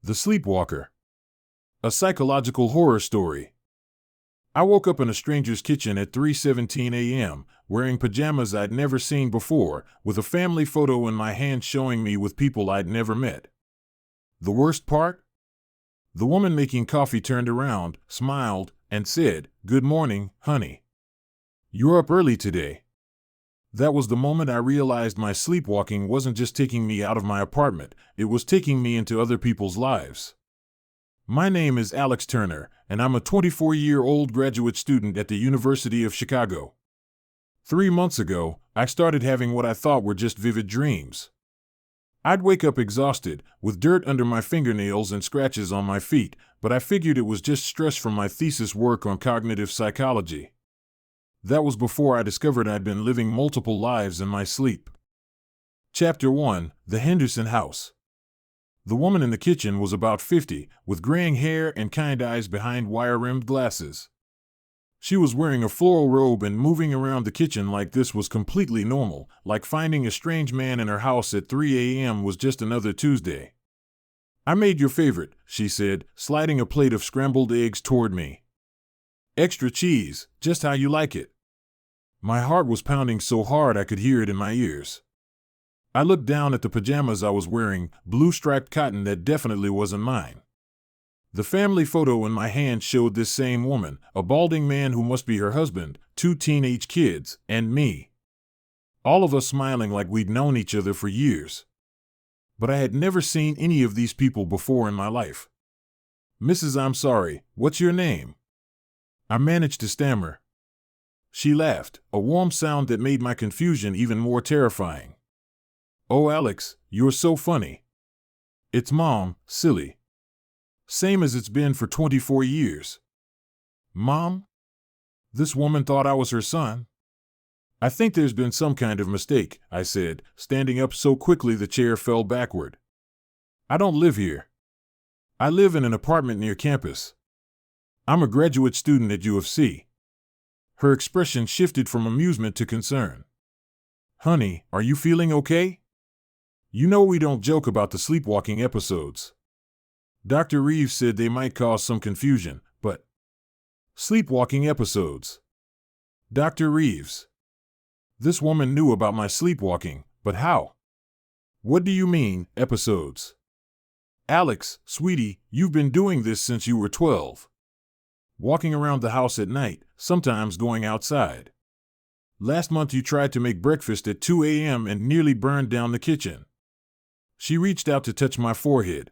The Sleepwalker. A psychological horror story. I woke up in a stranger's kitchen at 3:17 a.m., wearing pajamas I'd never seen before, with a family photo in my hand showing me with people I'd never met. The worst part? The woman making coffee turned around, smiled, and said, "Good morning, honey. You're up early today." That was the moment I realized my sleepwalking wasn't just taking me out of my apartment, it was taking me into other people's lives. My name is Alex Turner, and I'm a 24-year-old graduate student at the University of Chicago. 3 months ago, I started having what I thought were just vivid dreams. I'd wake up exhausted, with dirt under my fingernails and scratches on my feet, but I figured it was just stress from my thesis work on cognitive psychology. That was before I discovered I'd been living multiple lives in my sleep. Chapter 1: The Henderson House. The woman in the kitchen was about 50, with graying hair and kind eyes behind wire-rimmed glasses. She was wearing a floral robe and moving around the kitchen like this was completely normal, like finding a strange man in her house at 3 a.m. was just another Tuesday. "I made your favorite," she said, sliding a plate of scrambled eggs toward me. "Extra cheese, just how you like it." My heart was pounding so hard I could hear it in my ears. I looked down at the pajamas I was wearing, blue striped cotton that definitely wasn't mine. The family photo in my hand showed this same woman, a balding man who must be her husband, 2 teenage kids, and me. All of us smiling like we'd known each other for years. But I had never seen any of these people before in my life. "Mrs. I'm sorry, what's your name?" I managed to stammer. She laughed, a warm sound that made my confusion even more terrifying. "Oh, Alex, you're so funny." "It's Mom, silly." "Same as it's been for 24 years. "Mom?" This woman thought I was her son? "I think there's been some kind of mistake," I said, standing up so quickly the chair fell backward. "I don't live here. I live in an apartment near campus. I'm a graduate student at U of C. Her expression shifted from amusement to concern. "Honey, are you feeling okay? You know we don't joke about the sleepwalking episodes. Dr. Reeves said they might cause some confusion, but..." "Sleepwalking episodes. Dr. Reeves." This woman knew about my sleepwalking, but how? "What do you mean, episodes?" "Alex, sweetie, you've been doing this since you were 12. Walking around the house at night, sometimes going outside. Last month you tried to make breakfast at 2 a.m. and nearly burned down the kitchen." She reached out to touch my forehead.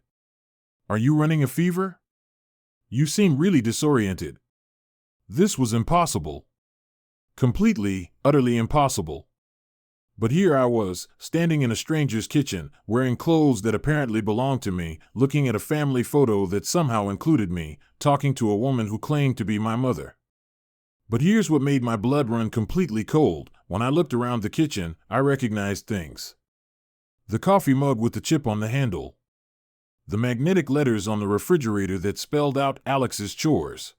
"Are you running a fever? You seem really disoriented." This was impossible. Completely, utterly impossible. But here I was, standing in a stranger's kitchen, wearing clothes that apparently belonged to me, looking at a family photo that somehow included me, talking to a woman who claimed to be my mother. But here's what made my blood run completely cold. When I looked around the kitchen, I recognized things. The coffee mug with the chip on the handle. The magnetic letters on the refrigerator that spelled out Alex's chores.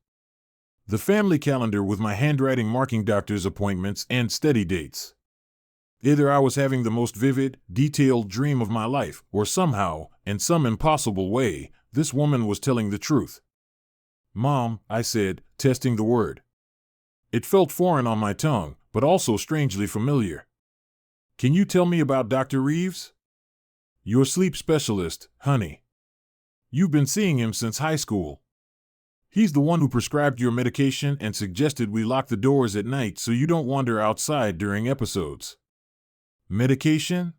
The family calendar with my handwriting marking doctor's appointments and study dates. Either I was having the most vivid, detailed dream of my life, or somehow, in some impossible way, this woman was telling the truth. "Mom," I said, testing the word. It felt foreign on my tongue, but also strangely familiar. "Can you tell me about Dr. Reeves?" "Your sleep specialist, honey. You've been seeing him since high school. He's the one who prescribed your medication and suggested we lock the doors at night so you don't wander outside during episodes." "Medication?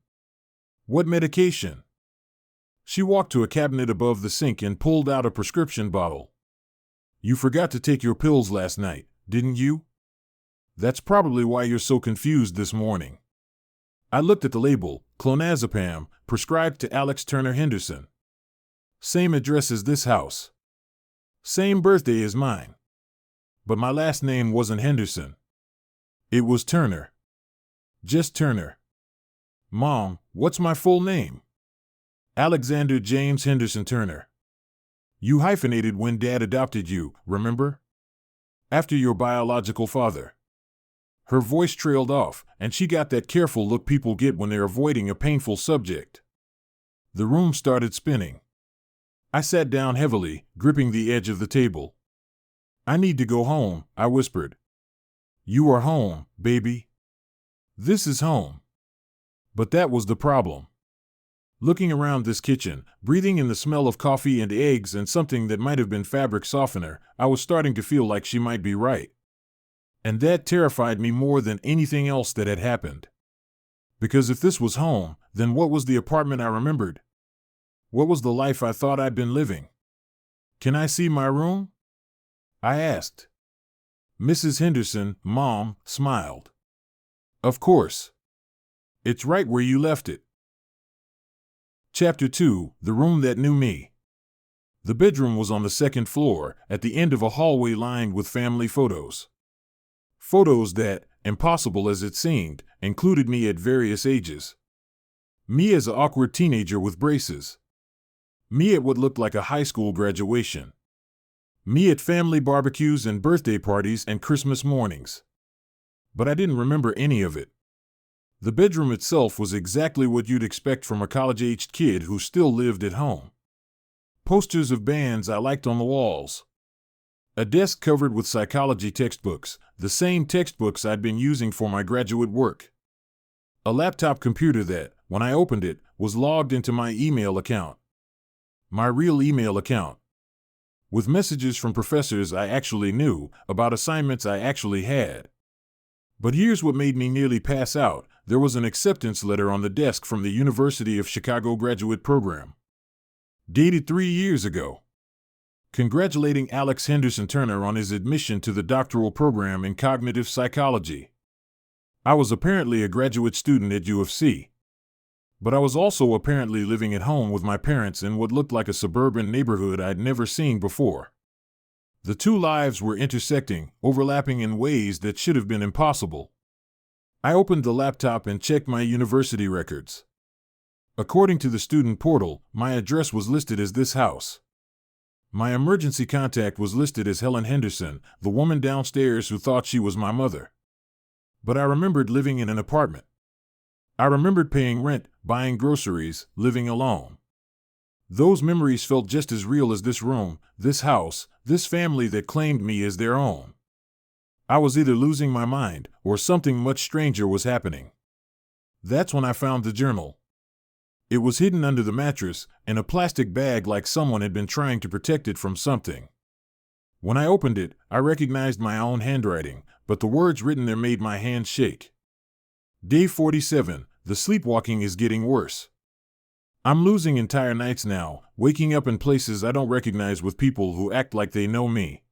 What medication?" She walked to a cabinet above the sink and pulled out a prescription bottle. "You forgot to take your pills last night, didn't you? That's probably why you're so confused this morning." I looked at the label, clonazepam, prescribed to Alex Turner Henderson. Same address as this house. Same birthday as mine. But my last name wasn't Henderson. It was Turner. Just Turner. "Mom, what's my full name?" "Alexander James Henderson Turner. You hyphenated when Dad adopted you, remember? After your biological father." Her voice trailed off, and she got that careful look people get when they're avoiding a painful subject. The room started spinning. I sat down heavily, gripping the edge of the table. I need to go home, I whispered. You are home, baby. This is home. But that was the problem. Looking around this kitchen, breathing in the smell of coffee and eggs and something that might have been fabric softener, I was starting to feel like she might be right. And that terrified me more than anything else that had happened. Because if this was home, then what was the apartment I remembered? What was the life I thought I'd been living? Can I see my room? I asked. Mrs. Henderson, Mom, smiled. Of course. It's right where you left it. Chapter 2, The Room That Knew Me. The bedroom was on the second floor, at the end of a hallway lined with family photos. Photos that, impossible as it seemed, included me at various ages. Me as an awkward teenager with braces. Me at what looked like a high school graduation. Me at family barbecues and birthday parties and Christmas mornings. But I didn't remember any of it. The bedroom itself was exactly what you'd expect from a college-aged kid who still lived at home. Posters of bands I liked on the walls. A desk covered with psychology textbooks, the same textbooks I'd been using for my graduate work. A laptop computer that, when I opened it, was logged into my email account. My real email account. With messages from professors I actually knew, about assignments I actually had. But here's what made me nearly pass out. There was an acceptance letter on the desk from the University of Chicago graduate program. Dated 3 years ago. Congratulating Alex Henderson Turner on his admission to the doctoral program in cognitive psychology. I was apparently a graduate student at U of C. But I was also apparently living at home with my parents in what looked like a suburban neighborhood I'd never seen before. The two lives were intersecting, overlapping in ways that should have been impossible. I opened the laptop and checked my university records. According to the student portal, my address was listed as this house. My emergency contact was listed as Helen Henderson, the woman downstairs who thought she was my mother. But I remembered living in an apartment. I remembered paying rent, buying groceries, living alone. Those memories felt just as real as this room, this house, this family that claimed me as their own. I was either losing my mind, or something much stranger was happening. That's when I found the journal. It was hidden under the mattress, in a plastic bag like someone had been trying to protect it from something. When I opened it, I recognized my own handwriting, but the words written there made my hands shake. Day 47, the sleepwalking is getting worse. I'm losing entire nights now, waking up in places I don't recognize with people who act like they know me.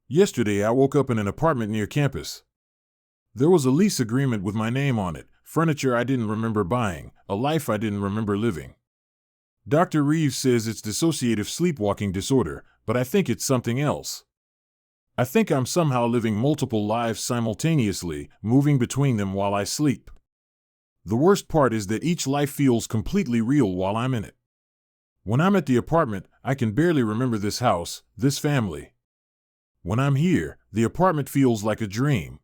Yesterday I woke up in an apartment near campus. There was a lease agreement with my name on it, furniture I didn't remember buying, a life I didn't remember living. Dr. Reeves says it's dissociative sleepwalking disorder, but I think it's something else. I think I'm somehow living multiple lives simultaneously, moving between them while I sleep. The worst part is that each life feels completely real while I'm in it. When I'm at the apartment, I can barely remember this house, this family. When I'm here, the apartment feels like a dream.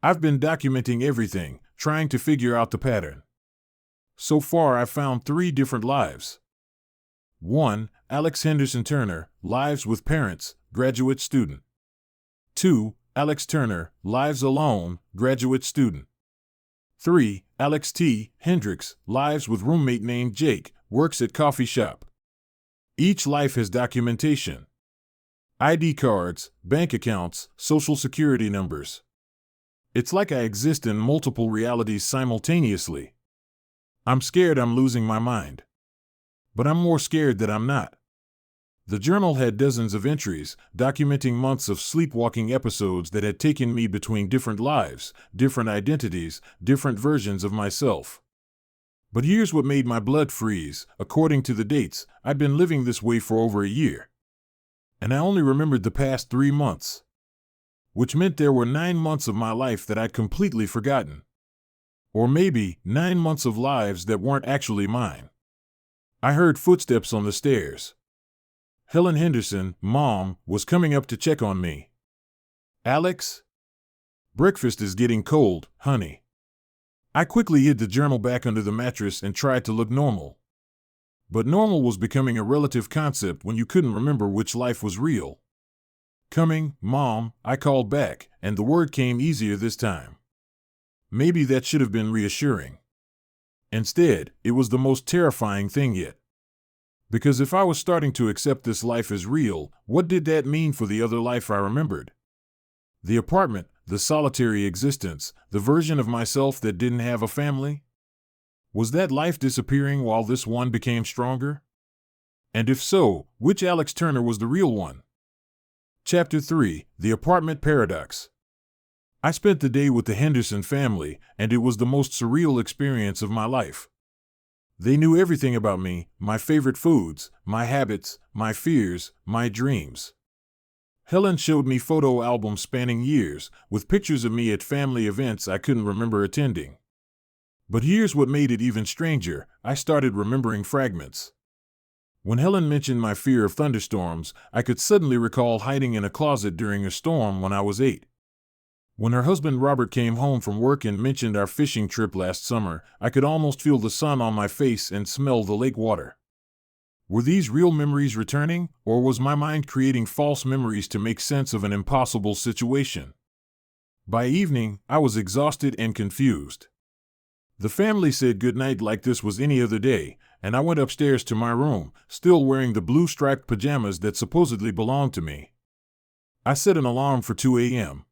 I've been documenting everything, trying to figure out the pattern. So far I've found 3 different lives. 1. Alex Henderson Turner, lives with parents, graduate student. 2. Alex Turner, lives alone, graduate student. 3. Alex T. Hendricks, lives with roommate named Jake, works at coffee shop. Each life has documentation. ID cards, bank accounts, social security numbers. It's like I exist in multiple realities simultaneously. I'm scared I'm losing my mind. But I'm more scared that I'm not. The journal had dozens of entries, documenting months of sleepwalking episodes that had taken me between different lives, different identities, different versions of myself. But here's what made my blood freeze. According to the dates, I'd been living this way for over a year. And I only remembered the past 3 months. Which meant there were 9 months of my life that I'd completely forgotten. Or maybe 9 months of lives that weren't actually mine. I heard footsteps on the stairs. Helen Henderson, Mom, was coming up to check on me. Alex? Breakfast is getting cold, honey. I quickly hid the journal back under the mattress and tried to look normal. But normal was becoming a relative concept when you couldn't remember which life was real. Coming, Mom, I called back, and the word came easier this time. Maybe that should have been reassuring. Instead, it was the most terrifying thing yet. Because if I was starting to accept this life as real, what did that mean for the other life I remembered? The apartment, the solitary existence, the version of myself that didn't have a family? Was that life disappearing while this one became stronger? And if so, which Alex Turner was the real one? Chapter 3, The Apartment Paradox. I spent the day with the Henderson family, and it was the most surreal experience of my life. They knew everything about me, my favorite foods, my habits, my fears, my dreams. Helen showed me photo albums spanning years, with pictures of me at family events I couldn't remember attending. But here's what made it even stranger: I started remembering fragments. When Helen mentioned my fear of thunderstorms, I could suddenly recall hiding in a closet during a storm when I was 8. When her husband Robert came home from work and mentioned our fishing trip last summer, I could almost feel the sun on my face and smell the lake water. Were these real memories returning, or was my mind creating false memories to make sense of an impossible situation? By evening, I was exhausted and confused. The family said goodnight like this was any other day, and I went upstairs to my room, still wearing the blue striped pajamas that supposedly belonged to me. I set an alarm for 2 a.m.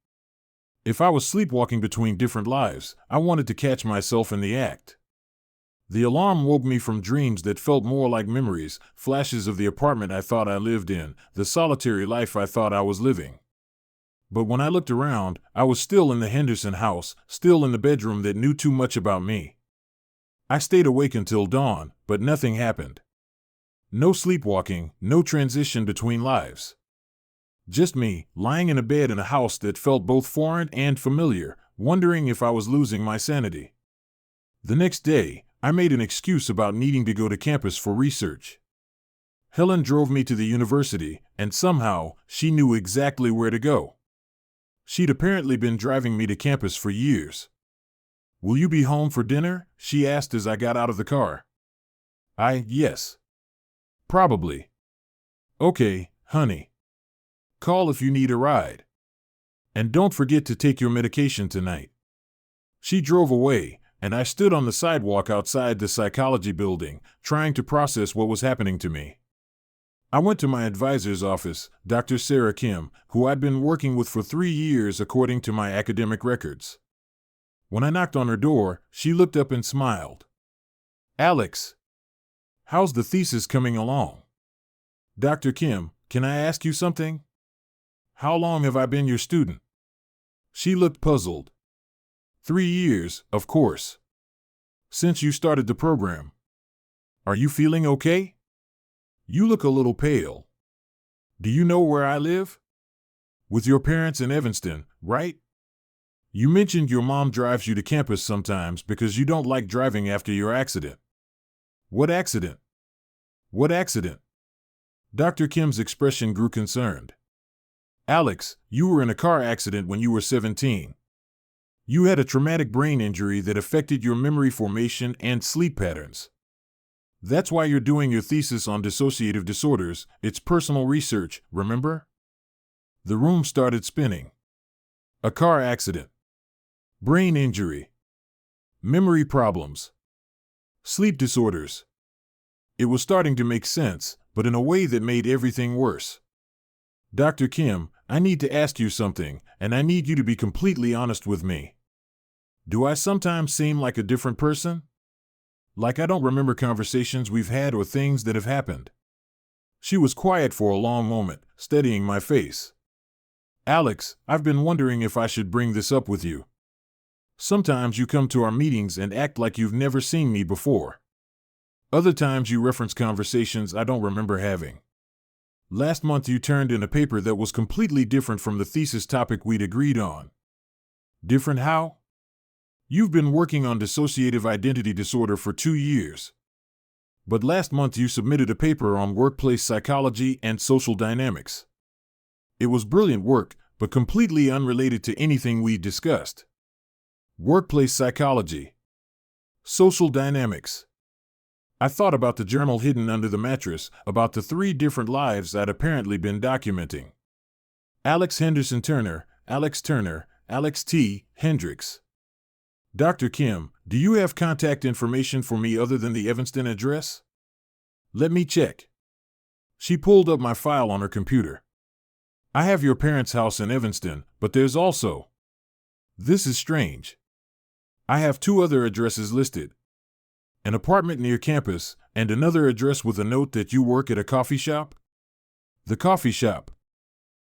If I was sleepwalking between different lives, I wanted to catch myself in the act. The alarm woke me from dreams that felt more like memories, flashes of the apartment I thought I lived in, the solitary life I thought I was living. But when I looked around, I was still in the Henderson house, still in the bedroom that knew too much about me. I stayed awake until dawn, but nothing happened. No sleepwalking, no transition between lives. Just me, lying in a bed in a house that felt both foreign and familiar, wondering if I was losing my sanity. The next day, I made an excuse about needing to go to campus for research. Helen drove me to the university, and somehow, she knew exactly where to go. She'd apparently been driving me to campus for years. "Will you be home for dinner?" she asked as I got out of the car. Yes. "Probably." "Okay, honey. Call if you need a ride. And don't forget to take your medication tonight." She drove away, and I stood on the sidewalk outside the psychology building, trying to process what was happening to me. I went to my advisor's office, Dr. Sarah Kim, who I'd been working with for 3 years according to my academic records. When I knocked on her door, she looked up and smiled. "Alex, how's the thesis coming along?" "Dr. Kim, can I ask you something? How long have I been your student?" She looked puzzled. 3 years, of course. Since you started the program. Are you feeling okay? You look a little pale. Do you know where I live? With your parents in Evanston, right? You mentioned your mom drives you to campus sometimes because you don't like driving after your accident. What accident? What accident? Dr. Kim's expression grew concerned. "Alex, you were in a car accident when you were 17. You had a traumatic brain injury that affected your memory formation and sleep patterns. That's why you're doing your thesis on dissociative disorders. It's personal research, remember?" The room started spinning. A car accident. Brain injury. Memory problems. Sleep disorders. It was starting to make sense, but in a way that made everything worse. "Dr. Kim, I need to ask you something, and I need you to be completely honest with me. Do I sometimes seem like a different person? Like I don't remember conversations we've had or things that have happened?" She was quiet for a long moment, studying my face. "Alex, I've been wondering if I should bring this up with you. Sometimes you come to our meetings and act like you've never seen me before. Other times you reference conversations I don't remember having. Last month you turned in a paper that was completely different from the thesis topic we'd agreed on." "Different how?" "You've been working on dissociative identity disorder for 2 years. But last month you submitted a paper on workplace psychology and social dynamics. It was brilliant work, but completely unrelated to anything we discussed. Workplace psychology. Social dynamics. I thought about the journal hidden under the mattress, about the 3 different lives I'd apparently been documenting. Alex Henderson Turner, Alex Turner, Alex T. Hendricks. Dr. Kim, do you have contact information for me other than the Evanston address? Let me check. She pulled up my file on her computer. I have your parents' house in Evanston, but there's also... This is strange. I have 2 other addresses listed. An apartment near campus, and another address with a note that you work at a coffee shop? The coffee shop.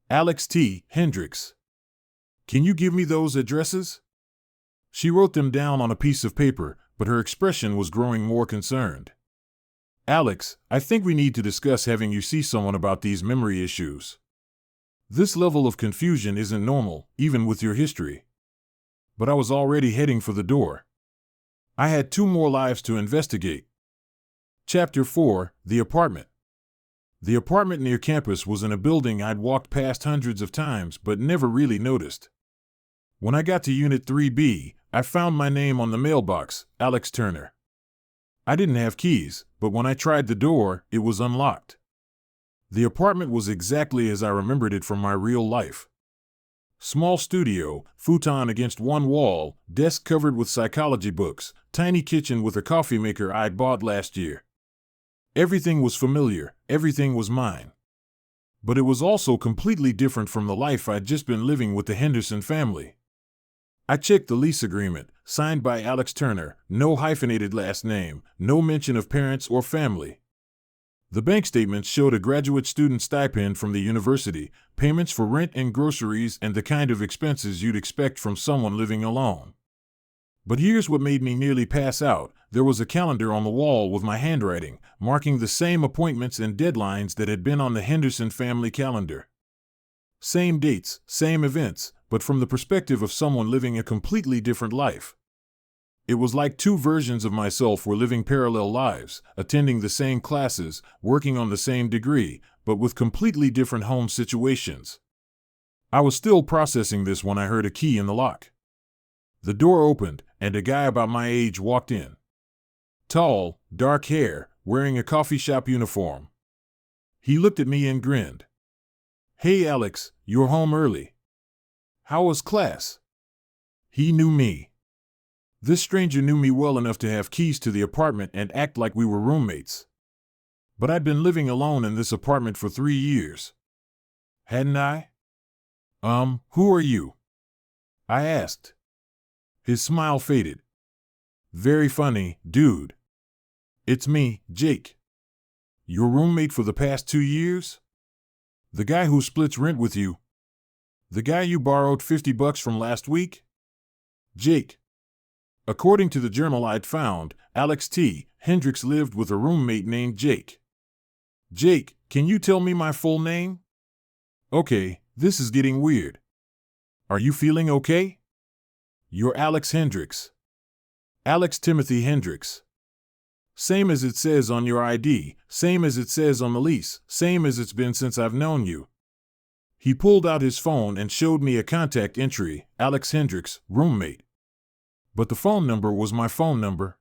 Alex T. Hendricks. Can you give me those addresses? She wrote them down on a piece of paper, but her expression was growing more concerned. Alex, I think we need to discuss having you see someone about these memory issues. This level of confusion isn't normal, even with your history. But I was already heading for the door. I had 2 more lives to investigate. Chapter 4, The Apartment. The apartment near campus was in a building I'd walked past hundreds of times but never really noticed. When I got to Unit 3B, I found my name on the mailbox, Alex Turner. I didn't have keys, but when I tried the door, it was unlocked. The apartment was exactly as I remembered it from my real life. Small studio, futon against one wall, desk covered with psychology books, tiny kitchen with a coffee maker I'd bought last year. Everything was familiar, everything was mine. But it was also completely different from the life I'd just been living with the Henderson family. I checked the lease agreement, signed by Alex Turner, no hyphenated last name, no mention of parents or family. The bank statements showed a graduate student stipend from the university, payments for rent and groceries, and the kind of expenses you'd expect from someone living alone. But here's what made me nearly pass out. There was a calendar on the wall with my handwriting, marking the same appointments and deadlines that had been on the Henderson family calendar. Same dates, same events, but from the perspective of someone living a completely different life. It was like 2 versions of myself were living parallel lives, attending the same classes, working on the same degree, but with completely different home situations. I was still processing this when I heard a key in the lock. The door opened, and a guy about my age walked in. Tall, dark hair, wearing a coffee shop uniform. He looked at me and grinned. "Hey Alex, you're home early. How was class?" He knew me. This stranger knew me well enough to have keys to the apartment and act like we were roommates. But I'd been living alone in this apartment for 3 years. Hadn't I? Who are you?" I asked. His smile faded. "Very funny, dude. It's me, Jake. Your roommate for the past 2 years? The guy who splits rent with you? The guy you borrowed $50 from last week?" Jake. According to the journal I'd found, Alex T. Hendricks lived with a roommate named Jake. "Jake, can you tell me my full name?" "Okay, this is getting weird. Are you feeling okay?" "You're Alex Hendricks." "Alex Timothy Hendricks." "Same as it says on your ID, same as it says on the lease, same as it's been since I've known you." He pulled out his phone and showed me a contact entry, Alex Hendricks, roommate. But the phone number was my phone number.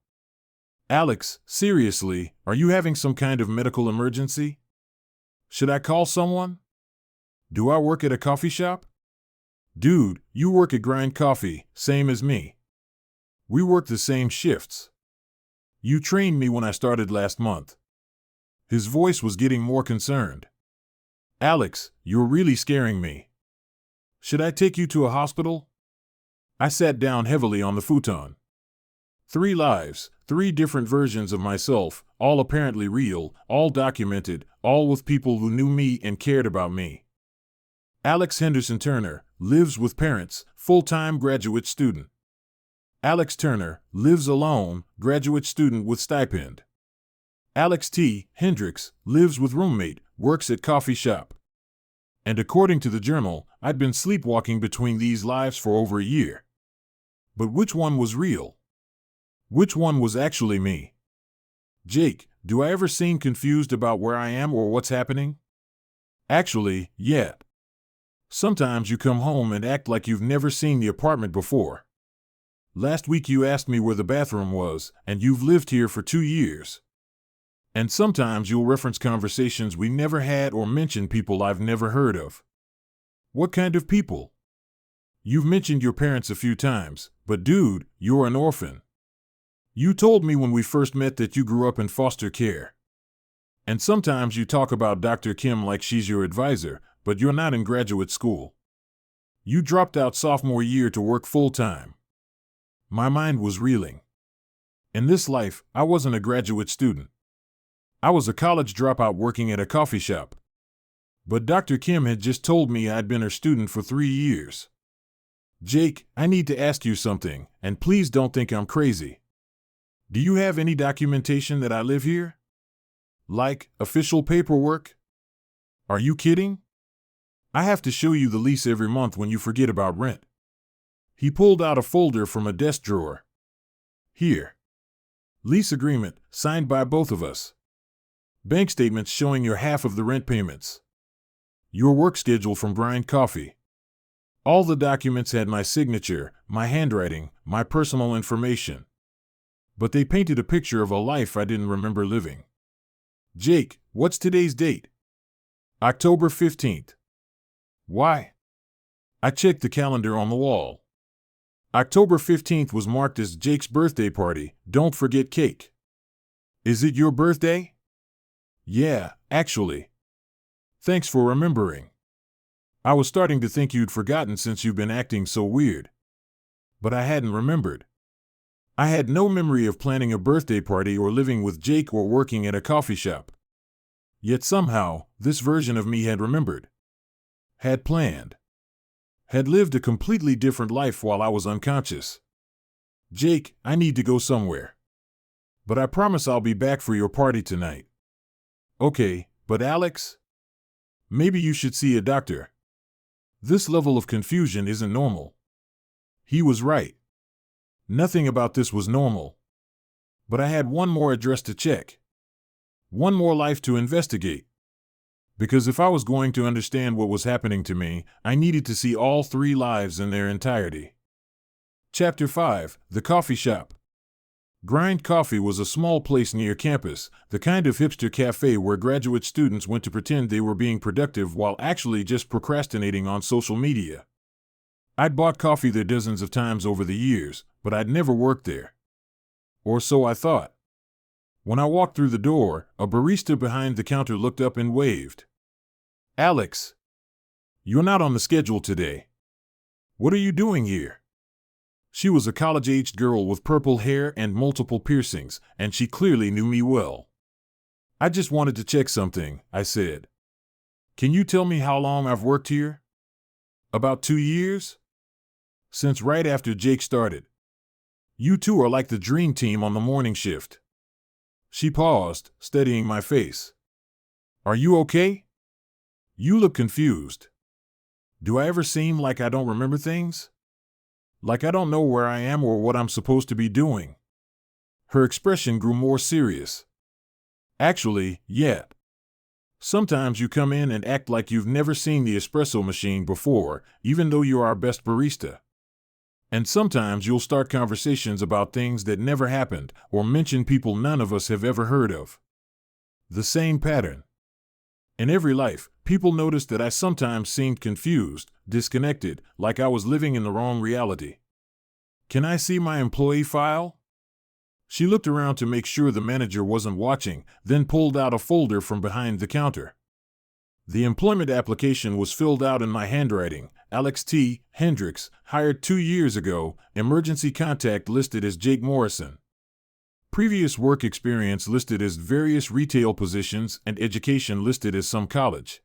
"Alex, seriously, are you having some kind of medical emergency? Should I call someone? Do I work at a coffee shop?" "Dude, you work at Grind Coffee, same as me. We work the same shifts. You trained me when I started last month." His voice was getting more concerned. "Alex, you're really scaring me. Should I take you to a hospital?" I sat down heavily on the futon. 3 lives, 3 different versions of myself, all apparently real, all documented, all with people who knew me and cared about me. Alex Henderson Turner lives with parents, full-time graduate student. Alex Turner lives alone, graduate student with stipend. Alex T. Hendricks lives with roommate, works at coffee shop. And according to the journal, I'd been sleepwalking between these lives for over a year. But which one was real? Which one was actually me? Jake, do I ever seem confused about where I am or what's happening? Actually, yeah. Sometimes you come home and act like you've never seen the apartment before. Last week you asked me where the bathroom was, and you've lived here for 2 years. And sometimes you'll reference conversations we never had or mention people I've never heard of. What kind of people? You've mentioned your parents a few times, but dude, you're an orphan. You told me when we first met that you grew up in foster care. And sometimes you talk about Dr. Kim like she's your advisor, but you're not in graduate school. You dropped out sophomore year to work full-time. My mind was reeling. In this life, I wasn't a graduate student. I was a college dropout working at a coffee shop. But Dr. Kim had just told me I'd been her student for 3 years. Jake, I need to ask you something, and please don't think I'm crazy. Do you have any documentation that I live here? Like, official paperwork? Are you kidding? I have to show you the lease every month when you forget about rent. He pulled out a folder from a desk drawer. Here. Lease agreement, signed by both of us. Bank statements showing your half of the rent payments. Your work schedule from Grind Coffee. All the documents had my signature, my handwriting, my personal information. But they painted a picture of a life I didn't remember living. Jake, what's today's date? October 15th. Why? I checked the calendar on the wall. October 15th was marked as Jake's birthday party. Don't forget cake. Is it your birthday? Yeah, actually. Thanks for remembering. I was starting to think you'd forgotten since you've been acting so weird. But I hadn't remembered. I had no memory of planning a birthday party or living with Jake or working at a coffee shop. Yet somehow, this version of me had remembered. Had planned. Had lived a completely different life while I was unconscious. Jake, I need to go somewhere. But I promise I'll be back for your party tonight. Okay, but Alex? Maybe you should see a doctor. This level of confusion isn't normal. He was right. Nothing about this was normal. But I had one more address to check. One more life to investigate. Because if I was going to understand what was happening to me, I needed to see all 3 lives in their entirety. Chapter 5, The Coffee Shop. Grind Coffee was a small place near campus, the kind of hipster cafe where graduate students went to pretend they were being productive while actually just procrastinating on social media. I'd bought coffee there dozens of times over the years, but I'd never worked there. Or so I thought. When I walked through the door, a barista behind the counter looked up and waved. Alex, you're not on the schedule today. What are you doing here? She was a college-aged girl with purple hair and multiple piercings, and she clearly knew me well. I just wanted to check something, I said. Can you tell me how long I've worked here? About 2 years? Since right after Jake started. You two are like the dream team on the morning shift. She paused, studying my face. Are you okay? You look confused. Do I ever seem like I don't remember things? Like I don't know where I am or what I'm supposed to be doing? Her expression grew more serious. Actually, yeah. Sometimes you come in and act like you've never seen the espresso machine before, even though you're our best barista. And sometimes you'll start conversations about things that never happened, or mention people none of us have ever heard of. The same pattern. In every life, people noticed that I sometimes seemed confused, disconnected, like I was living in the wrong reality. Can I see my employee file? She looked around to make sure the manager wasn't watching, then pulled out a folder from behind the counter. The employment application was filled out in my handwriting. Alex T. Hendricks, hired 2 years ago, emergency contact listed as Jake Morrison. Previous work experience listed as various retail positions and education listed as some college.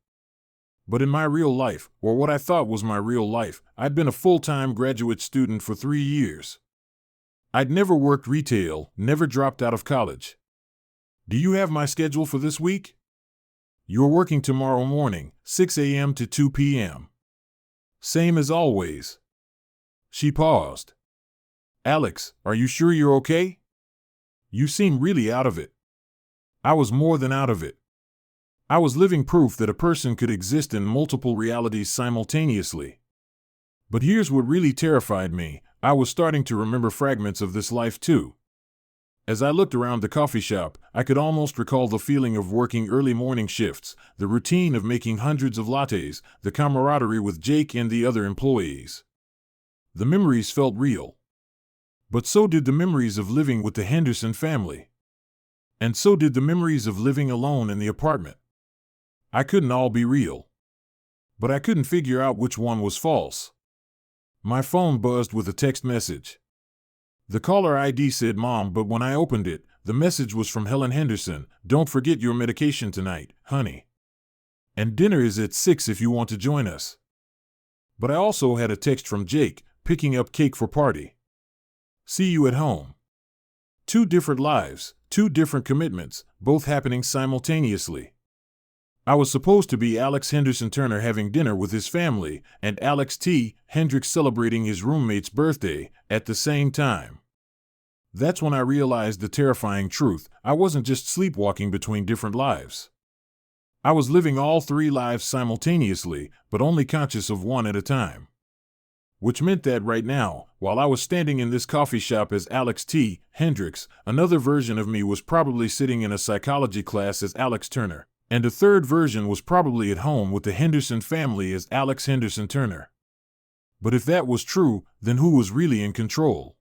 But in my real life, or what I thought was my real life, I'd been a full-time graduate student for 3 years. I'd never worked retail, never dropped out of college. Do you have my schedule for this week? You're working tomorrow morning, 6 a.m. to 2 p.m. Same as always. She paused. Alex, are you sure you're okay? You seem really out of it. I was more than out of it. I was living proof that a person could exist in multiple realities simultaneously. But here's what really terrified me. I was starting to remember fragments of this life too. As I looked around the coffee shop, I could almost recall the feeling of working early morning shifts, the routine of making hundreds of lattes, the camaraderie with Jake and the other employees. The memories felt real. But so did the memories of living with the Henderson family. And so did the memories of living alone in the apartment. I couldn't all be real. But I couldn't figure out which one was false. My phone buzzed with a text message. The caller ID said Mom, but when I opened it, the message was from Helen Henderson. Don't forget your medication tonight, honey. And dinner is at 6 if you want to join us. But I also had a text from Jake, picking up cake for party. See you at home. 2 different lives, 2 different commitments, both happening simultaneously. I was supposed to be Alex Henderson Turner having dinner with his family, and Alex T. Hendricks celebrating his roommate's birthday at the same time. That's when I realized the terrifying truth. I wasn't just sleepwalking between different lives. I was living all 3 lives simultaneously, but only conscious of one at a time. Which meant that right now, while I was standing in this coffee shop as Alex T. Hendricks, another version of me was probably sitting in a psychology class as Alex Turner. And a third version was probably at home with the Henderson family as Alex Henderson Turner. But if that was true, then who was really in control?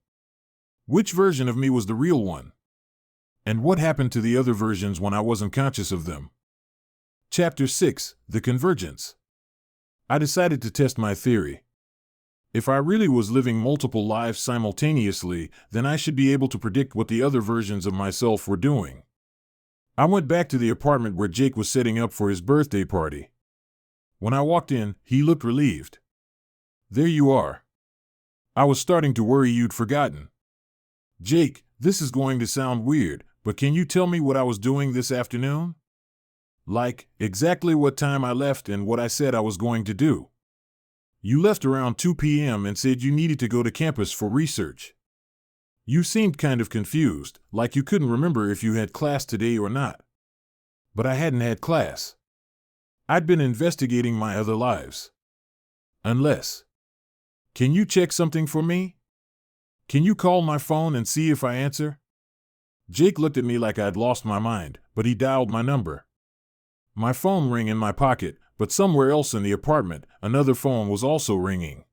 Which version of me was the real one? And what happened to the other versions when I wasn't conscious of them? Chapter 6: The Convergence. I decided to test my theory. If I really was living multiple lives simultaneously, then I should be able to predict what the other versions of myself were doing. I went back to the apartment where Jake was setting up for his birthday party. When I walked in, he looked relieved. There you are. I was starting to worry you'd forgotten. Jake, this is going to sound weird, but can you tell me what I was doing this afternoon? Like, exactly what time I left and what I said I was going to do. You left around 2 p.m. and said you needed to go to campus for research. You seemed kind of confused, like you couldn't remember if you had class today or not. But I hadn't had class. I'd been investigating my other lives. Unless. Can you check something for me? Can you call my phone and see if I answer? Jake looked at me like I'd lost my mind, but he dialed my number. My phone rang in my pocket, but somewhere else in the apartment, another phone was also ringing.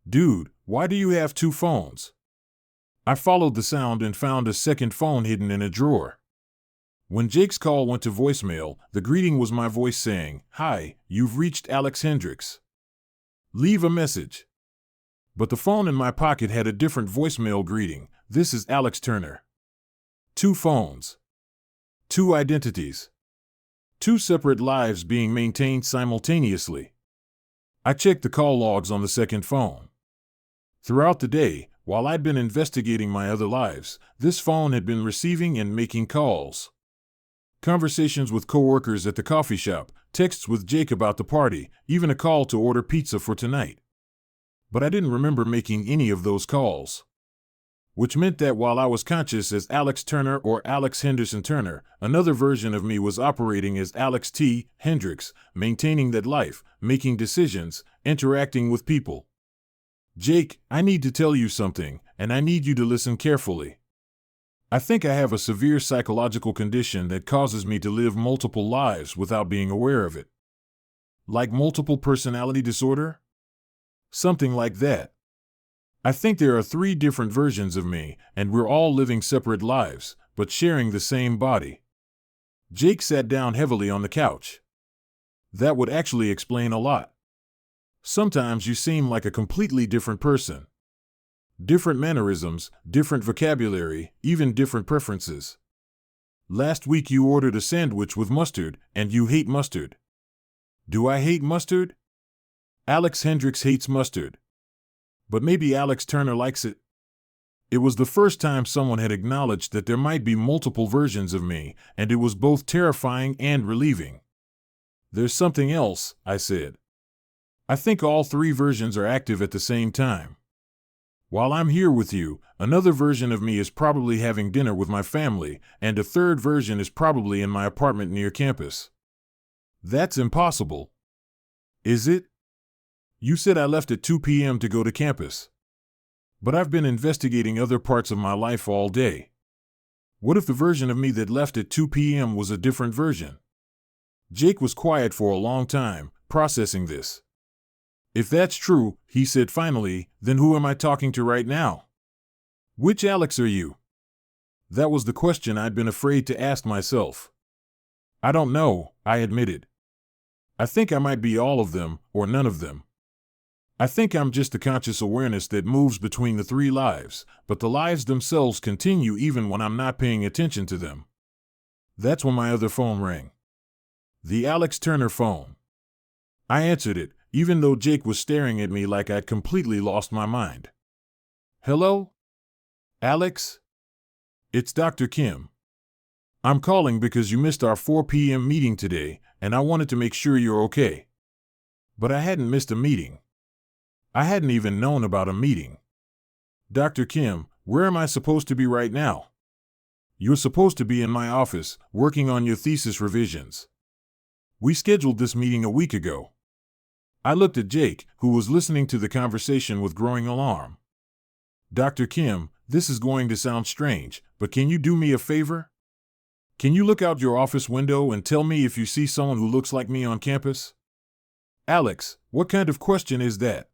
Dude, why do you have 2 phones? I followed the sound and found a second phone hidden in a drawer. When Jake's call went to voicemail, the greeting was my voice saying, "Hi, you've reached Alex Hendricks. Leave a message." But the phone in my pocket had a different voicemail greeting. "This is Alex Turner." 2 phones. 2 identities. 2 separate lives being maintained simultaneously. I checked the call logs on the second phone. Throughout the day, while I'd been investigating my other lives, this phone had been receiving and making calls. Conversations with coworkers at the coffee shop, texts with Jake about the party, even a call to order pizza for tonight. But I didn't remember making any of those calls. Which meant that while I was conscious as Alex Turner or Alex Henderson Turner, another version of me was operating as Alex T. Hendricks, maintaining that life, making decisions, interacting with people. Jake, I need to tell you something, and I need you to listen carefully. I think I have a severe psychological condition that causes me to live multiple lives without being aware of it. Like multiple personality disorder? Something like that. I think there are 3 different versions of me, and we're all living separate lives, but sharing the same body. Jake sat down heavily on the couch. That would actually explain a lot. Sometimes you seem like a completely different person. Different mannerisms, different vocabulary, even different preferences. Last week you ordered a sandwich with mustard, and you hate mustard. Do I hate mustard? Alex Hendricks hates mustard. But maybe Alex Turner likes it. It was the first time someone had acknowledged that there might be multiple versions of me, and it was both terrifying and relieving. There's something else, I said. I think all 3 versions are active at the same time. While I'm here with you, another version of me is probably having dinner with my family, and a third version is probably in my apartment near campus. That's impossible. Is it? You said I left at 2 p.m. to go to campus. But I've been investigating other parts of my life all day. What if the version of me that left at 2 p.m. was a different version? Jake was quiet for a long time, processing this. If that's true, he said finally, then who am I talking to right now? Which Alex are you? That was the question I'd been afraid to ask myself. I don't know, I admitted. I think I might be all of them, or none of them. I think I'm just the conscious awareness that moves between the three lives, but the lives themselves continue even when I'm not paying attention to them. That's when my other phone rang. The Alex Turner phone. I answered it, even though Jake was staring at me like I'd completely lost my mind. Hello? Alex? It's Dr. Kim. I'm calling because you missed our 4 p.m. meeting today, and I wanted to make sure you're okay. But I hadn't missed a meeting. I hadn't even known about a meeting. Dr. Kim, where am I supposed to be right now? You're supposed to be in my office, working on your thesis revisions. We scheduled this meeting a week ago. I looked at Jake, who was listening to the conversation with growing alarm. Dr. Kim, this is going to sound strange, but can you do me a favor? Can you look out your office window and tell me if you see someone who looks like me on campus? Alex, what kind of question is that?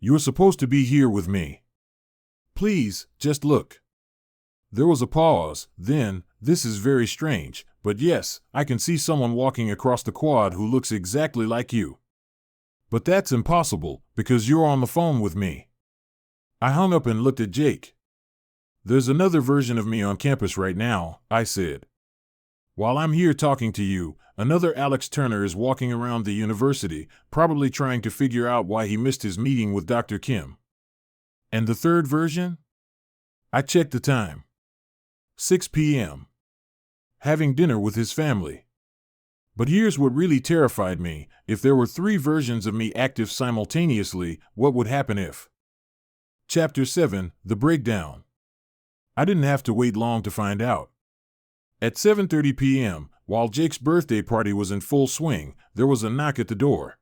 You're supposed to be here with me. Please, just look. There was a pause, then, this is very strange, but yes, I can see someone walking across the quad who looks exactly like you. But that's impossible, because you're on the phone with me. I hung up and looked at Jake. There's another version of me on campus right now, I said. While I'm here talking to you, another Alex Turner is walking around the university, probably trying to figure out why he missed his meeting with Dr. Kim. And the third version? I checked the time. 6 p.m. Having dinner with his family. But here's what really terrified me. If there were 3 versions of me active simultaneously, what would happen if? Chapter 7, The Breakdown. I didn't have to wait long to find out. At 7:30 p.m., while Jake's birthday party was in full swing, there was a knock at the door.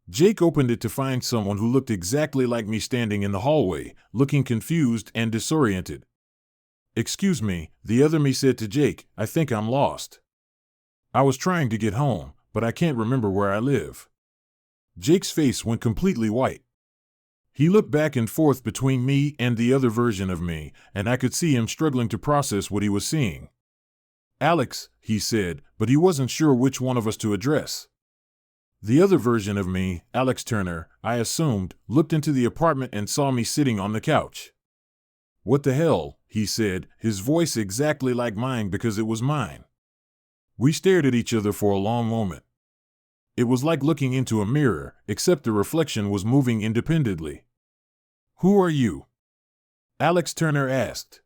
Jake opened it to find someone who looked exactly like me standing in the hallway, looking confused and disoriented. Excuse me, the other me said to Jake, I think I'm lost. I was trying to get home, but I can't remember where I live. Jake's face went completely white. He looked back and forth between me and the other version of me, and I could see him struggling to process what he was seeing. Alex, he said, but he wasn't sure which one of us to address. The other version of me, Alex Turner, I assumed, looked into the apartment and saw me sitting on the couch. What the hell, he said, his voice exactly like mine because it was mine. We stared at each other for a long moment. It was like looking into a mirror, except the reflection was moving independently. Who are you? Alex Turner asked.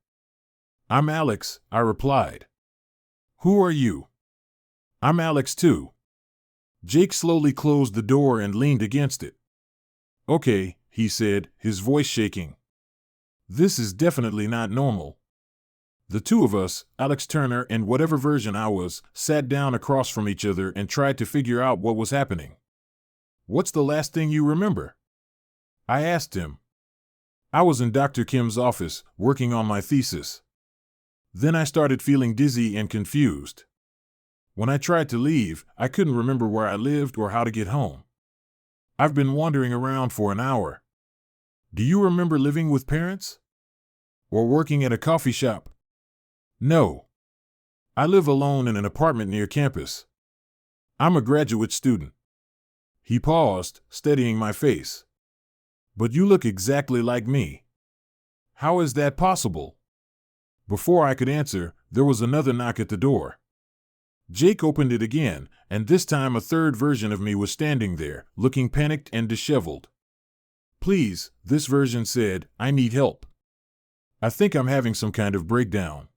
I'm Alex, I replied. Who are you? I'm Alex too. Jake slowly closed the door and leaned against it. Okay, he said, his voice shaking. This is definitely not normal. The two of us, Alex Turner and whatever version I was, sat down across from each other and tried to figure out what was happening. What's the last thing you remember? I asked him. I was in Dr. Kim's office, working on my thesis. Then I started feeling dizzy and confused. When I tried to leave, I couldn't remember where I lived or how to get home. I've been wandering around for an hour. Do you remember living with parents? Or working at a coffee shop? No. I live alone in an apartment near campus. I'm a graduate student. He paused, studying my face. But you look exactly like me. How is that possible? Before I could answer, there was another knock at the door. Jake opened it again, and this time a third version of me was standing there, looking panicked and disheveled. Please, this version said, I need help. I think I'm having some kind of breakdown.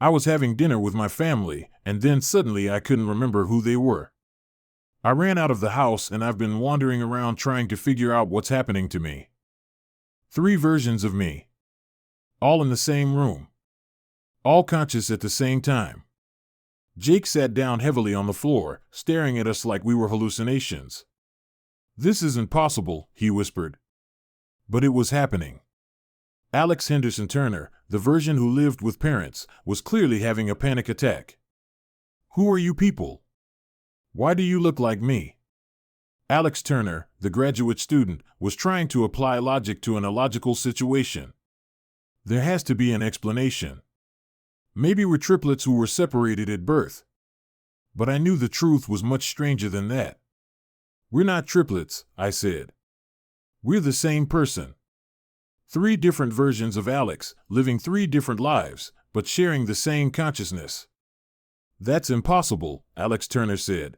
I was having dinner with my family, and then suddenly I couldn't remember who they were. I ran out of the house and I've been wandering around trying to figure out what's happening to me. 3 versions of me. All in the same room. All conscious at the same time. Jake sat down heavily on the floor, staring at us like we were hallucinations. This isn't possible, he whispered. But it was happening. Alex Henderson Turner, the version who lived with parents, was clearly having a panic attack. Who are you people? Why do you look like me? Alex Turner, the graduate student, was trying to apply logic to an illogical situation. There has to be an explanation. Maybe we're triplets who were separated at birth. But I knew the truth was much stranger than that. We're not triplets, I said. We're the same person. 3 different versions of Alex, living 3 different lives, but sharing the same consciousness. That's impossible, Alex Turner said.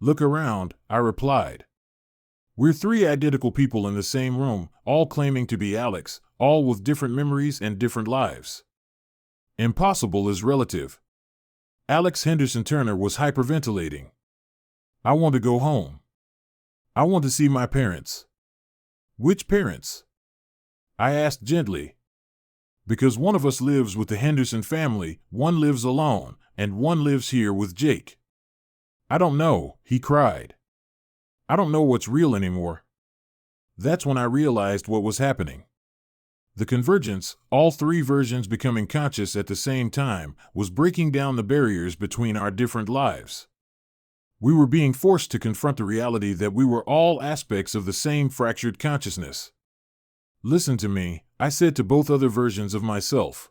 Look around, I replied. We're 3 identical people in the same room, all claiming to be Alex, all with different memories and different lives. Impossible is relative. Alex Henderson Turner was hyperventilating. I want to go home. I want to see my parents. Which parents? I asked gently. Because one of us lives with the Henderson family, one lives alone, and one lives here with Jake. I don't know, he cried. I don't know what's real anymore. That's when I realized what was happening. The convergence, all 3 versions becoming conscious at the same time, was breaking down the barriers between our different lives. We were being forced to confront the reality that we were all aspects of the same fractured consciousness. Listen to me, I said to both other versions of myself.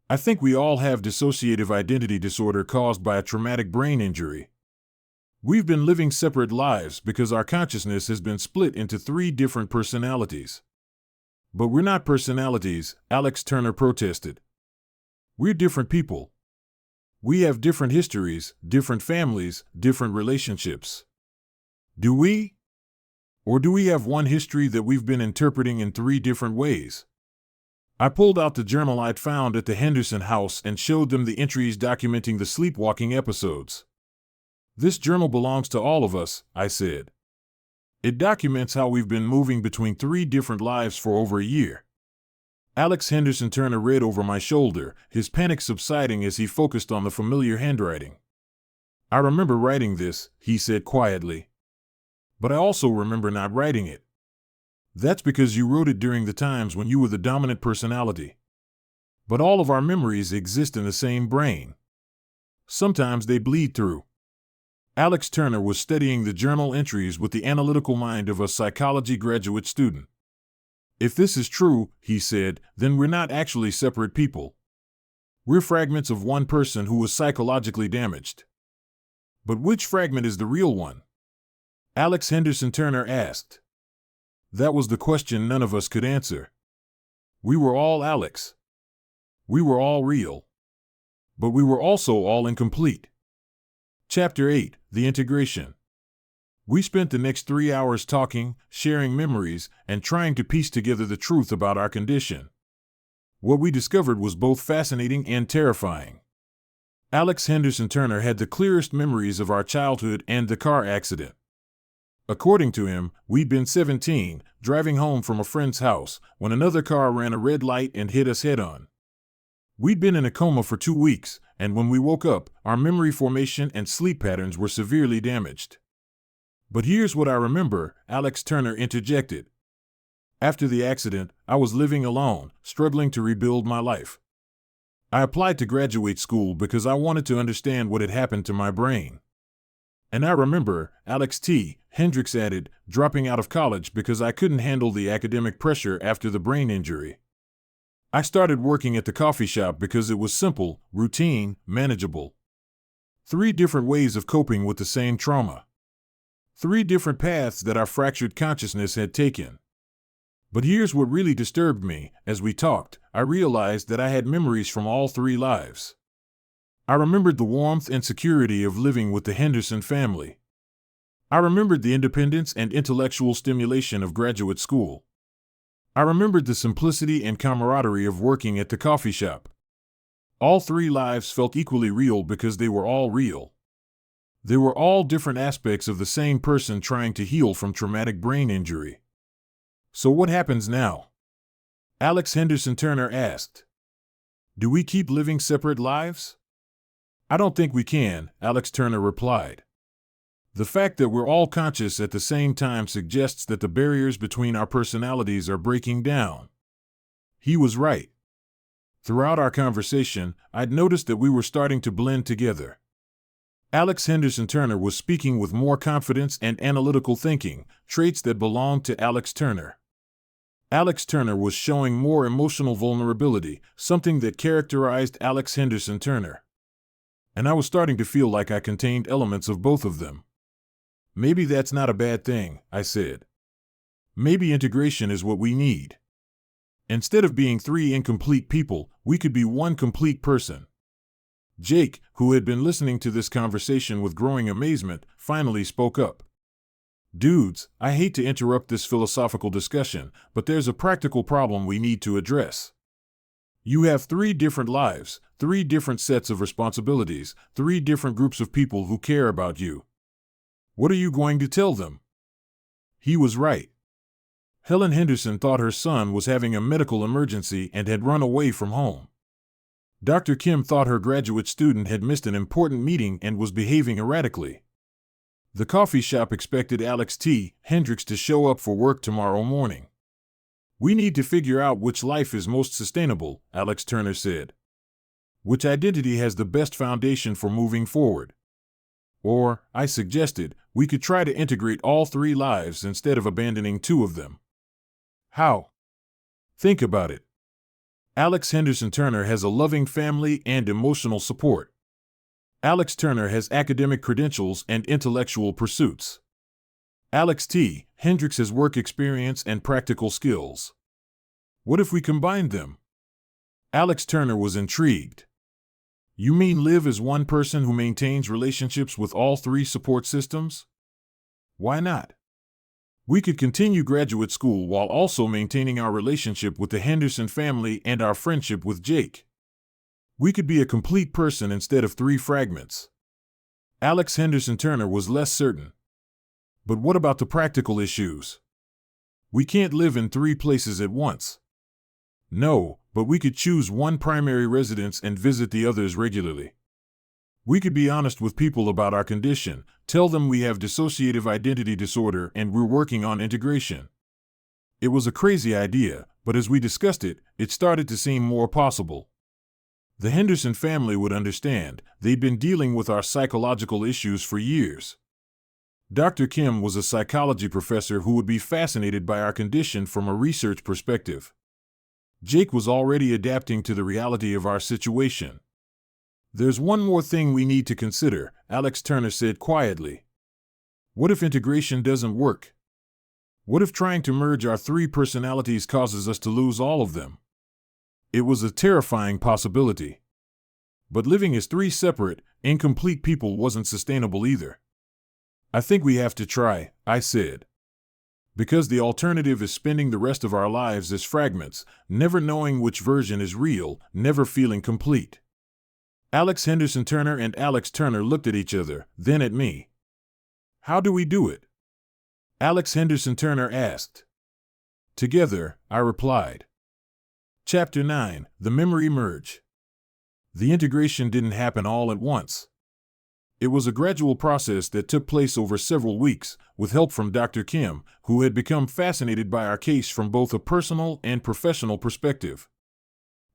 I think we all have dissociative identity disorder caused by a traumatic brain injury. We've been living separate lives because our consciousness has been split into 3 different personalities. But we're not personalities, Alex Turner protested. We're different people. We have different histories, different families, different relationships. Do we? Or do we have one history that we've been interpreting in 3 different ways? I pulled out the journal I'd found at the Henderson house and showed them the entries documenting the sleepwalking episodes. This journal belongs to all of us, I said. It documents how we've been moving between 3 different lives for over a year. Alex Henderson Turner read over my shoulder, his panic subsiding as he focused on the familiar handwriting. I remember writing this, he said quietly. But I also remember not writing it. That's because you wrote it during the times when you were the dominant personality. But all of our memories exist in the same brain. Sometimes they bleed through. Alex Turner was studying the journal entries with the analytical mind of a psychology graduate student. If this is true, he said, then we're not actually separate people. We're fragments of one person who was psychologically damaged. But which fragment is the real one? Alex Henderson Turner asked. That was the question none of us could answer. We were all Alex. We were all real. But we were also all incomplete. Chapter 8, The Integration. We spent the next 3 hours talking, sharing memories, and trying to piece together the truth about our condition. What we discovered was both fascinating and terrifying. Alex Henderson Turner had the clearest memories of our childhood and the car accident. According to him, we'd been 17, driving home from a friend's house, when another car ran a red light and hit us head-on. We'd been in a coma for 2 weeks, and when we woke up, our memory formation and sleep patterns were severely damaged. But here's what I remember, Alex Turner interjected. After the accident, I was living alone, struggling to rebuild my life. I applied to graduate school because I wanted to understand what had happened to my brain. And I remember, Alex T. Hendricks added, dropping out of college because I couldn't handle the academic pressure after the brain injury. I started working at the coffee shop because it was simple, routine, manageable. 3 different ways of coping with the same trauma. 3 different paths that our fractured consciousness had taken. But here's what really disturbed me. As we talked, I realized that I had memories from all 3 lives. I remembered the warmth and security of living with the Henderson family. I remembered the independence and intellectual stimulation of graduate school. I remembered the simplicity and camaraderie of working at the coffee shop. All 3 lives felt equally real because they were all real. They were all different aspects of the same person trying to heal from traumatic brain injury. So what happens now? Alex Henderson Turner asked. Do we keep living separate lives? I don't think we can, Alex Turner replied. The fact that we're all conscious at the same time suggests that the barriers between our personalities are breaking down. He was right. Throughout our conversation, I'd noticed that we were starting to blend together. Alex Henderson Turner was speaking with more confidence and analytical thinking, traits that belonged to Alex Turner. Alex Turner was showing more emotional vulnerability, something that characterized Alex Henderson Turner. And I was starting to feel like I contained elements of both of them. Maybe that's not a bad thing, I said. Maybe integration is what we need. Instead of being three incomplete people, we could be one complete person. Jake, who had been listening to this conversation with growing amazement, finally spoke up. Dudes, I hate to interrupt this philosophical discussion, but there's a practical problem we need to address. You have 3 different lives, 3 different sets of responsibilities, 3 different groups of people who care about you. What are you going to tell them? He was right. Helen Henderson thought her son was having a medical emergency and had run away from home. Dr. Kim thought her graduate student had missed an important meeting and was behaving erratically. The coffee shop expected Alex T. Hendricks to show up for work tomorrow morning. We need to figure out which life is most sustainable, Alex Turner said. Which identity has the best foundation for moving forward? Or, I suggested, we could try to integrate all 3 lives instead of abandoning 2 of them. How? Think about it. Alex Henderson Turner has a loving family and emotional support. Alex Turner has academic credentials and intellectual pursuits. Alex T. Hendricks has work experience and practical skills. What if we combined them? Alex Turner was intrigued. You mean live as one person who maintains relationships with all 3 support systems? Why not? We could continue graduate school while also maintaining our relationship with the Henderson family and our friendship with Jake. We could be a complete person instead of 3 fragments. Alex Henderson Turner was less certain. But what about the practical issues? We can't live in 3 places at once. No, but we could choose one primary residence and visit the others regularly. We could be honest with people about our condition, tell them we have dissociative identity disorder and we're working on integration. It was a crazy idea, but as we discussed it, it started to seem more possible. The Henderson family would understand. They'd been dealing with our psychological issues for years. Dr. Kim was a psychology professor who would be fascinated by our condition from a research perspective. Jake was already adapting to the reality of our situation. There's one more thing we need to consider, Alex Turner said quietly. What if integration doesn't work? What if trying to merge our 3 personalities causes us to lose all of them? It was a terrifying possibility. But living as 3 separate, incomplete people wasn't sustainable either. I think we have to try, I said. Because the alternative is spending the rest of our lives as fragments, never knowing which version is real, never feeling complete. Alex Henderson Turner and Alex Turner looked at each other, then at me. How do we do it? Alex Henderson Turner asked. Together, I replied. Chapter 9, The Memory Merge. The integration didn't happen all at once. It was a gradual process that took place over several weeks, with help from Dr. Kim, who had become fascinated by our case from both a personal and professional perspective.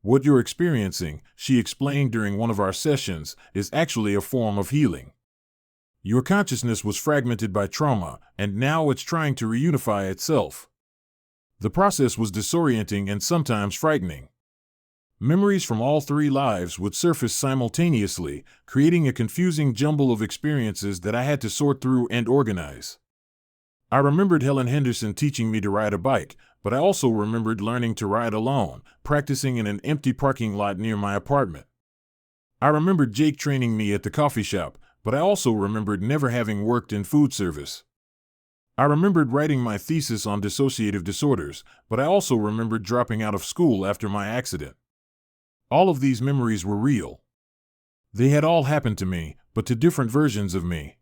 What you're experiencing, she explained during one of our sessions, is actually a form of healing. Your consciousness was fragmented by trauma, and now it's trying to reunify itself. The process was disorienting and sometimes frightening. Memories from all 3 lives would surface simultaneously, creating a confusing jumble of experiences that I had to sort through and organize. I remembered Helen Henderson teaching me to ride a bike, but I also remembered learning to ride alone, practicing in an empty parking lot near my apartment. I remembered Jake training me at the coffee shop, but I also remembered never having worked in food service. I remembered writing my thesis on dissociative disorders, but I also remembered dropping out of school after my accident. All of these memories were real. They had all happened to me, but to different versions of me.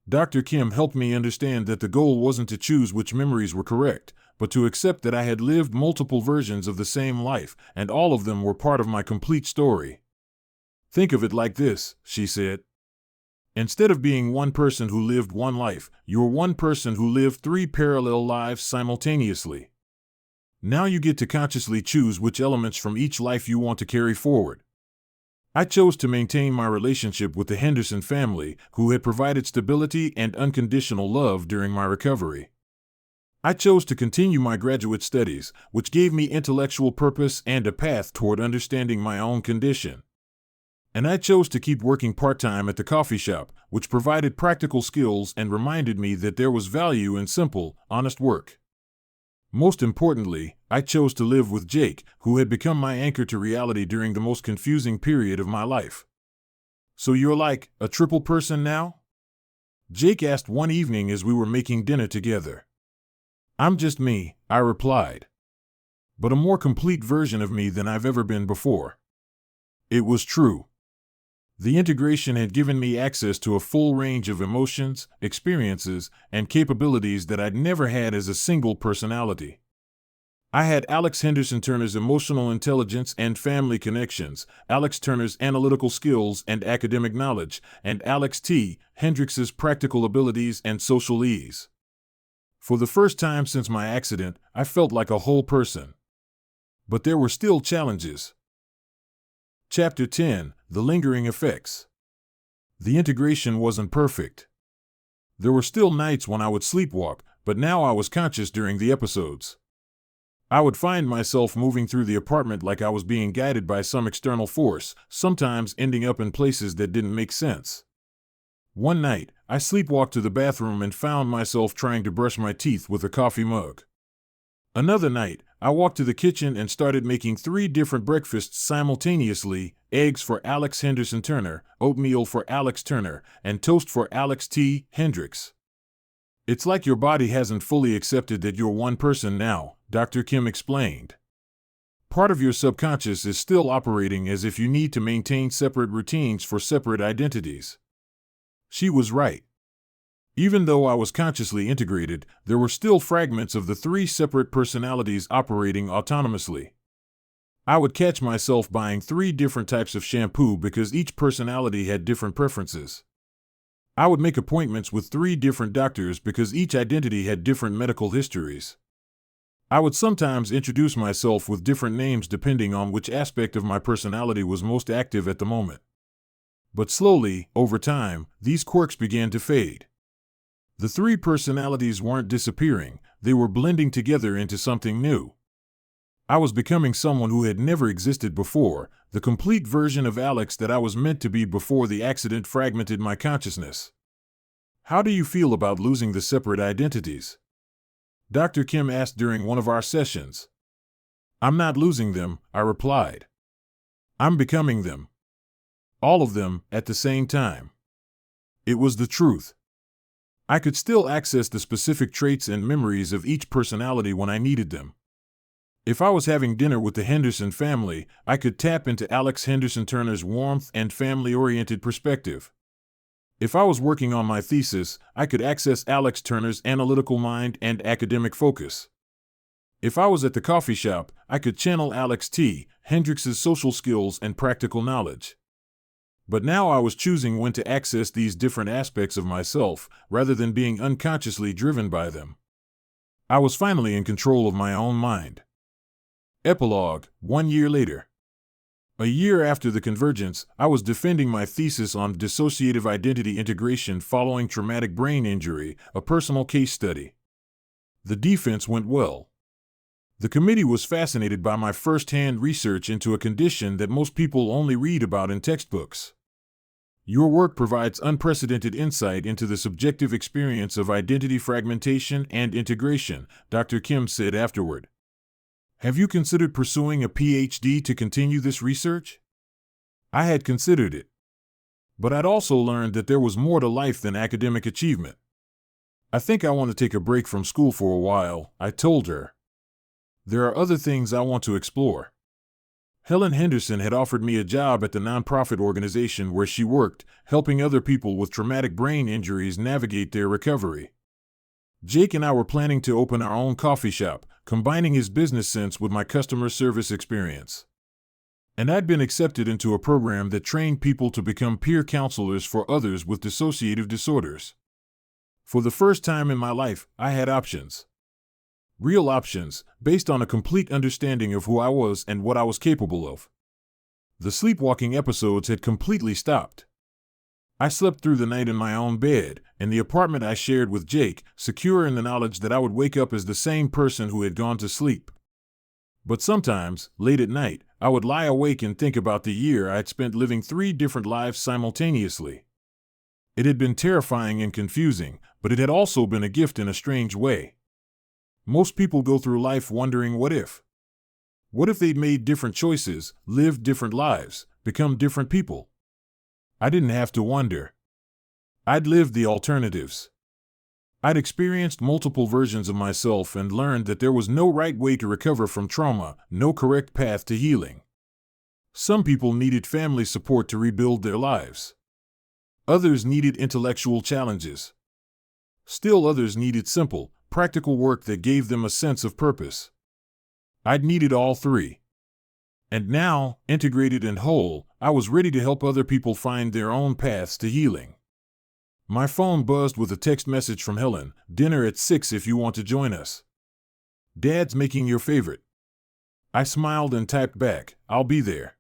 Dr. Kim helped me understand that the goal wasn't to choose which memories were correct, but to accept that I had lived multiple versions of the same life, and all of them were part of my complete story. Think of it like this, she said. Instead of being one person who lived one life, you're one person who lived 3 parallel lives simultaneously. Now you get to consciously choose which elements from each life you want to carry forward. I chose to maintain my relationship with the Henderson family, who had provided stability and unconditional love during my recovery. I chose to continue my graduate studies, which gave me intellectual purpose and a path toward understanding my own condition. And I chose to keep working part-time at the coffee shop, which provided practical skills and reminded me that there was value in simple, honest work. Most importantly, I chose to live with Jake, who had become my anchor to reality during the most confusing period of my life. "So you're like a triple person now?" Jake asked one evening as we were making dinner together. "I'm just me," I replied. "But a more complete version of me than I've ever been before." It was true. The integration had given me access to a full range of emotions, experiences, and capabilities that I'd never had as a single personality. I had Alex Henderson Turner's emotional intelligence and family connections, Alex Turner's analytical skills and academic knowledge, and Alex T. Hendrix's practical abilities and social ease. For the first time since my accident, I felt like a whole person. But there were still challenges. Chapter 10: The Lingering Effects. The integration wasn't perfect. There were still nights when I would sleepwalk, but now I was conscious during the episodes. I would find myself moving through the apartment like I was being guided by some external force, sometimes ending up in places that didn't make sense. One night, I sleepwalked to the bathroom and found myself trying to brush my teeth with a coffee mug. Another night, I walked to the kitchen and started making 3 different breakfasts simultaneously: eggs for Alex Henderson Turner, oatmeal for Alex Turner, and toast for Alex T. Hendrix. "It's like your body hasn't fully accepted that you're one person now," Dr. Kim explained. "Part of your subconscious is still operating as if you need to maintain separate routines for separate identities." She was right. Even though I was consciously integrated, there were still fragments of the 3 separate personalities operating autonomously. I would catch myself buying 3 different types of shampoo because each personality had different preferences. I would make appointments with 3 different doctors because each identity had different medical histories. I would sometimes introduce myself with different names depending on which aspect of my personality was most active at the moment. But slowly, over time, these quirks began to fade. The 3 personalities weren't disappearing, they were blending together into something new. I was becoming someone who had never existed before, the complete version of Alex that I was meant to be before the accident fragmented my consciousness. "How do you feel about losing the separate identities?" Dr. Kim asked during one of our sessions. "I'm not losing them," I replied. "I'm becoming them. All of them, at the same time." It was the truth. I could still access the specific traits and memories of each personality when I needed them. If I was having dinner with the Henderson family, I could tap into Alex Henderson Turner's warmth and family-oriented perspective. If I was working on my thesis, I could access Alex Turner's analytical mind and academic focus. If I was at the coffee shop, I could channel Alex T. Hendrix's social skills and practical knowledge. But now I was choosing when to access these different aspects of myself, rather than being unconsciously driven by them. I was finally in control of my own mind. Epilogue: 1 year later. A year after the convergence, I was defending my thesis on dissociative identity integration following traumatic brain injury, a personal case study. The defense went well. The committee was fascinated by my first-hand research into a condition that most people only read about in textbooks. "Your work provides unprecedented insight into the subjective experience of identity fragmentation and integration," Dr. Kim said afterward. "Have you considered pursuing a PhD to continue this research?" I had considered it. But I'd also learned that there was more to life than academic achievement. "I think I want to take a break from school for a while," I told her. "There are other things I want to explore." Helen Henderson had offered me a job at the nonprofit organization where she worked, helping other people with traumatic brain injuries navigate their recovery. Jake and I were planning to open our own coffee shop, combining his business sense with my customer service experience. And I'd been accepted into a program that trained people to become peer counselors for others with dissociative disorders. For the first time in my life, I had options. Real options, based on a complete understanding of who I was and what I was capable of. The sleepwalking episodes had completely stopped. I slept through the night in my own bed, in the apartment I shared with Jake, secure in the knowledge that I would wake up as the same person who had gone to sleep. But sometimes, late at night, I would lie awake and think about the year I had spent living 3 different lives simultaneously. It had been terrifying and confusing, but it had also been a gift in a strange way. Most people go through life wondering what if. What if they'd made different choices, lived different lives, become different people? I didn't have to wonder. I'd lived the alternatives. I'd experienced multiple versions of myself and learned that there was no right way to recover from trauma, no correct path to healing. Some people needed family support to rebuild their lives. Others needed intellectual challenges. Still others needed simple, practical work that gave them a sense of purpose. I'd needed all 3. And now, integrated and whole, I was ready to help other people find their own paths to healing. My phone buzzed with a text message from Helen, "Dinner at 6 if you want to join us. Dad's making your favorite." I smiled and typed back, "I'll be there."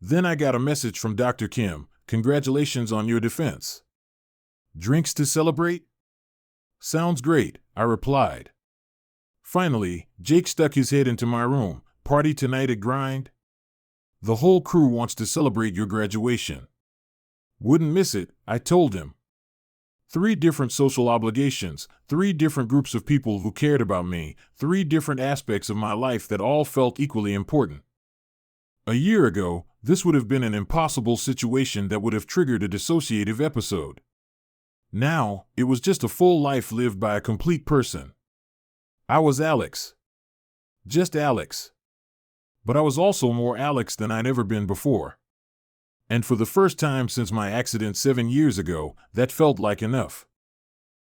Then I got a message from Dr. Kim, "Congratulations on your defense. Drinks to celebrate?" "Sounds great," I replied. Finally, Jake stuck his head into my room. "Party tonight at Grind? The whole crew wants to celebrate your graduation." "Wouldn't miss it," I told him. 3 different social obligations, 3 different groups of people who cared about me, 3 different aspects of my life that all felt equally important. A year ago, this would have been an impossible situation that would have triggered a dissociative episode. Now, it was just a full life lived by a complete person. I was Alex. Just Alex. But I was also more Alex than I'd ever been before. And for the first time since my accident 7 years ago, that felt like enough.